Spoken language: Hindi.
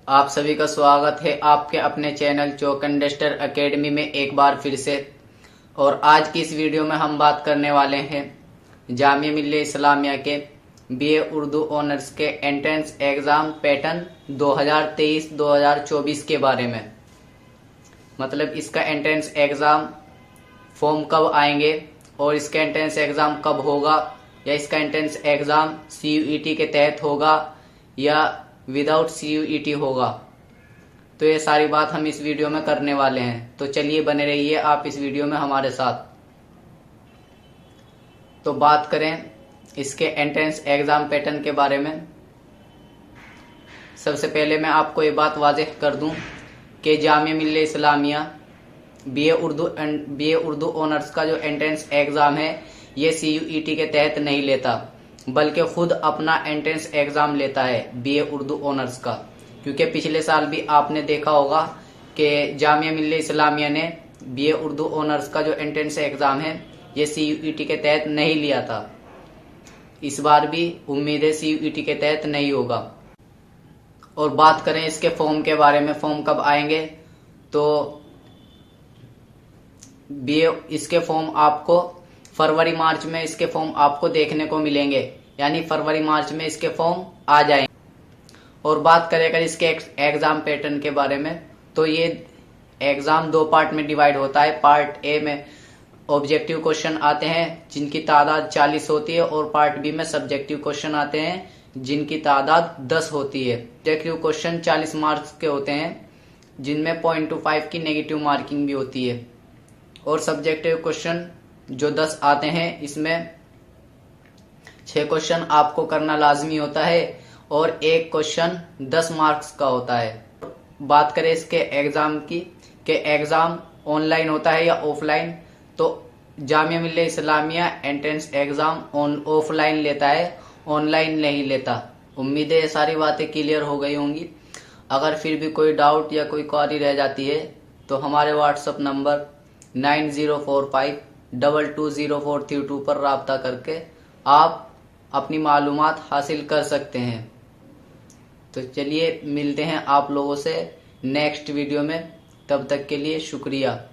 आप सभी का स्वागत है आपके अपने चैनल चौकंडस्टर एकेडमी में एक बार फिर से। और आज की इस वीडियो में हम बात करने वाले हैं जामिया मिल्लिया इस्लामिया के बीए उर्दू ऑनर्स के एंट्रेंस एग्ज़ाम पैटर्न 2023-2024 के बारे में। मतलब इसका एंट्रेंस एग्ज़ाम फॉर्म कब आएंगे और इसका एंट्रेंस एग्ज़ाम कब होगा, या इसका एंट्रेंस एग्ज़ाम CUET के तहत होगा या विदाउट CUET होगा। तो ये सारी बात हम इस वीडियो में करने वाले हैं, तो चलिए बने रहिए आप इस वीडियो में हमारे साथ। तो बात करें इसके एंट्रेंस एग्ज़ाम पैटर्न के बारे में। सबसे पहले मैं आपको ये बात वाज़ेह कर दूं कि जामिया मिल्लिया इस्लामिया बीए उर्दू ऑनर्स का जो एंट्रेंस एग्ज़ाम है ये CUET के तहत नहीं लेता, बल्कि खुद अपना एंट्रेंस एग्ज़ाम लेता है बीए उर्दू ऑनर्स का। क्योंकि पिछले साल भी आपने देखा होगा कि जामिया मिल्लिया इस्लामिया ने बीए उर्दू ऑनर्स का जो एंट्रेंस एग्ज़ाम है ये CUET के तहत नहीं लिया था। इस बार भी उम्मीद है CUET के तहत नहीं होगा। और बात करें इसके फॉर्म के बारे में, फॉर्म कब आएंगे, तो बीए इसके फॉर्म आपको फरवरी मार्च में इसके फॉर्म आपको देखने को मिलेंगे, यानी फरवरी मार्च में इसके फॉर्म आ जाएंगे। और बात करें अगर इसके एग्ज़ाम पैटर्न के बारे में, तो ये एग्ज़ाम दो पार्ट में डिवाइड होता है। पार्ट ए में ऑब्जेक्टिव क्वेश्चन आते हैं जिनकी तादाद 40 होती है, और पार्ट बी में सब्जेक्टिव क्वेश्चन आते हैं जिनकी तादाद 10 होती है। ऑब्जेक्टिव क्वेश्चन 40 मार्क्स के होते हैं जिनमें 0.25 की नेगेटिव मार्किंग भी होती है, और सब्जेक्टिव क्वेश्चन जो 10 आते हैं इसमें 6 क्वेश्चन आपको करना लाजमी होता है और एक क्वेश्चन 10 मार्क्स का होता है। बात करें इसके एग्ज़ाम की कि एग्ज़ाम ऑनलाइन होता है या ऑफलाइन, तो Jamia Millia Islamia entrance exam offline लेता है, ऑनलाइन नहीं लेता। उम्मीद है ये सारी बातें क्लियर हो गई होंगी। अगर फिर भी कोई डाउट या कोई क्वेरी रह जाती है तो हमारे व्हाट्सएप नंबर 9045220432 पर राब्ता करके आप अपनी मालूमात हासिल कर सकते हैं। तो चलिए मिलते हैं आप लोगों से नेक्स्ट वीडियो में, तब तक के लिए शुक्रिया।